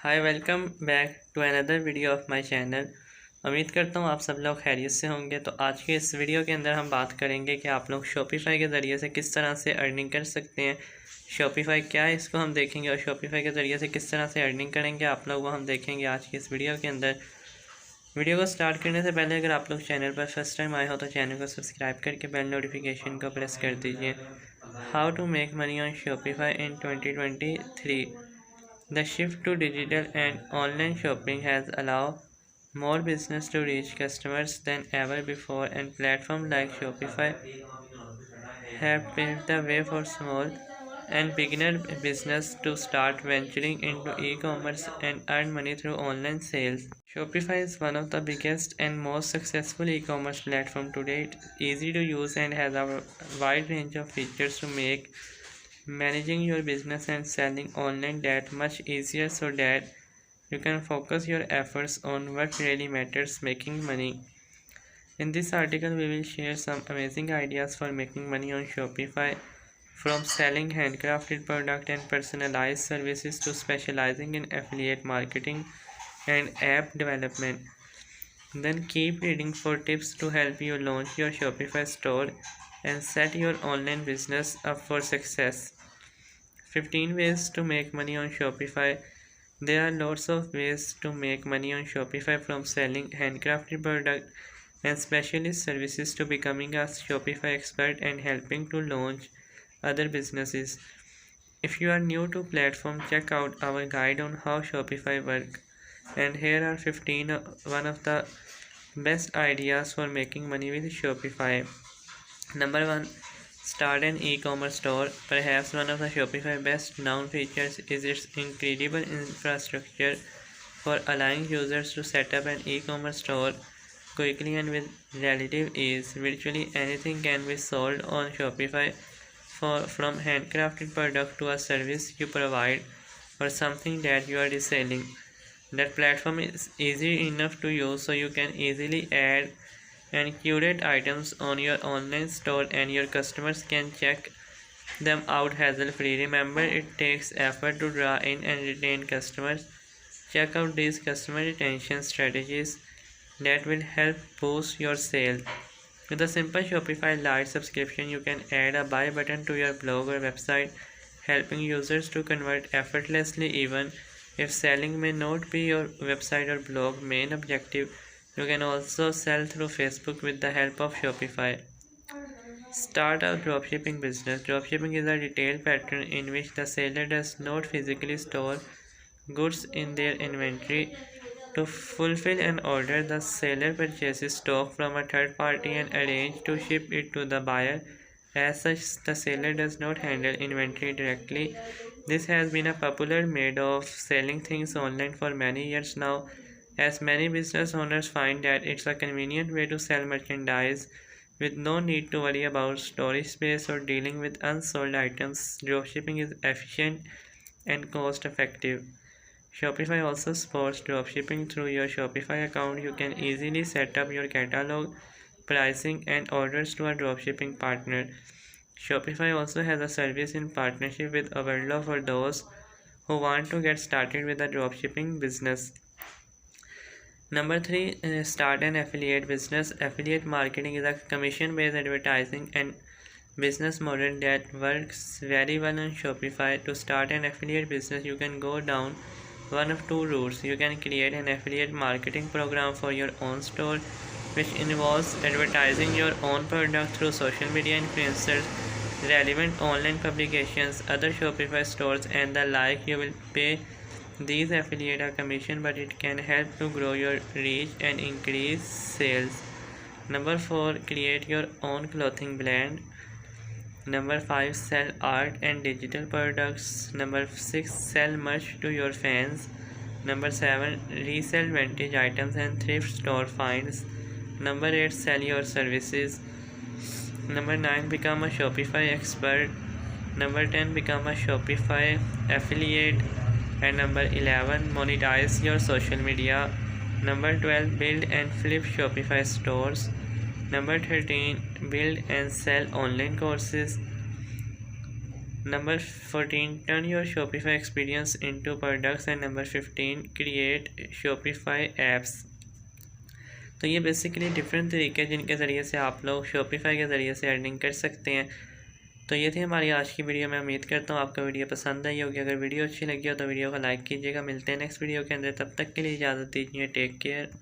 Hi welcome back to another video of my channel. उम्मीद करता हूँ आप सब लोग खैरियत से होंगे। तो आज के इस वीडियो के अंदर हम बात करेंगे कि आप लोग शॉपिफाई के ज़रिए से किस तरह से अर्निंग कर सकते हैं। शॉपिफाई क्या है इसको हम देखेंगे और शॉपिफाई के ज़रिए से किस तरह से अर्निंग करेंगे आप लोग वो हम देखेंगे आज की इस वीडियो के अंदर। वीडियो को स्टार्ट करने से पहले अगर आप लोग चैनल पर फर्स्ट टाइम आए हो तो चैनल को सब्सक्राइब करके बेल नोटिफिकेशन को प्रेस कर दीजिए। How to make money on Shopify in 2023। The shift to digital and online shopping has allowed more business to reach customers than ever before, and platforms like Shopify have paved the way for small and beginner business to start venturing into e-commerce and earn money through online sales. Shopify is one of the biggest and most successful e-commerce platform today. It's easy to use and has a wide range of features to make managing your business and selling online that much easier so that you can focus your efforts on what really matters, making money. In this article we will share some amazing ideas for making money on Shopify, from selling handcrafted products and personalized services to specializing in affiliate marketing and app development. Then keep reading for tips to help you launch your Shopify store and set your online business up for success. 15 ways to make money on Shopify. There are lots of ways to make money on Shopify, from selling handcrafted products and specialist services to becoming a Shopify expert and helping to launch other businesses. If you are new to platform, check out our guide on how Shopify works. And here are 15 one of the best ideas for making money with Shopify. Number 1. Start an e-commerce store. Perhaps one of the Shopify best known features is its incredible infrastructure for allowing users to set up an e-commerce store quickly and with relative ease. Virtually anything can be sold on Shopify, from handcrafted product to a service you provide or something that you are reselling. That platform is easy enough to use, so you can easily add and curate items on your online store and your customers can check them out hassle-free. Remember, it takes effort to draw in and retain customers. Check out these customer retention strategies that will help boost your sales. With a simple Shopify Lite subscription, you can add a buy button to your blog or website, helping users to convert effortlessly. Even if selling may not be your website or blog main objective, you can also sell through Facebook with the help of Shopify. Start a dropshipping business. Dropshipping is a retail pattern in which the seller does not physically store goods in their inventory. To fulfill an order, the seller purchases stock from a third party and arranges to ship it to the buyer. As such, the seller does not handle inventory directly. This has been a popular method of selling things online for many years now, as many business owners find that it's a convenient way to sell merchandise with no need to worry about storage space or dealing with unsold items. Dropshipping is efficient and cost effective. Shopify also supports dropshipping through your Shopify account. You can easily set up your catalog, pricing, and orders to a dropshipping partner. Shopify also has a service in partnership with Overlaw for those who want to get started with a dropshipping business. Number 3. Start an affiliate business. Affiliate marketing is a commission-based advertising and business model that works very well on Shopify. To start an affiliate business, you can go down one of two routes. You can create an affiliate marketing program for your own store, which involves advertising your own product through social media influencers, relevant online publications, other Shopify stores, and the like. You will pay these affiliate a commission, but it can help to grow your reach and increase sales. Number 4. Create your own clothing brand. Number 5. Sell art and digital products. Number 6. Sell merch to your fans. Number 7. Resell vintage items and thrift store finds. Number 8. Sell your services. Number 9. Become a Shopify expert. Number 10. Become a Shopify affiliate. And number 11. Monetize your social media. Number 12. Build and flip Shopify stores. Number 13. Build and sell online courses. Number 14, turn your Shopify experience into products. And number 15, create Shopify apps. तो ये basically different तरीके हैं जिनके ज़रिए से आप लोग Shopify के ज़रिए से अर्निंग कर सकते हैं। तो ये थी हमारी आज की वीडियो। मैं उम्मीद करता हूँ आपको वीडियो पसंद आई होगी। अगर वीडियो अच्छी लगी हो तो वीडियो को लाइक कीजिएगा। मिलते हैं नेक्स्ट वीडियो के अंदर, तब तक के लिए इजाज़त दीजिए। Take care.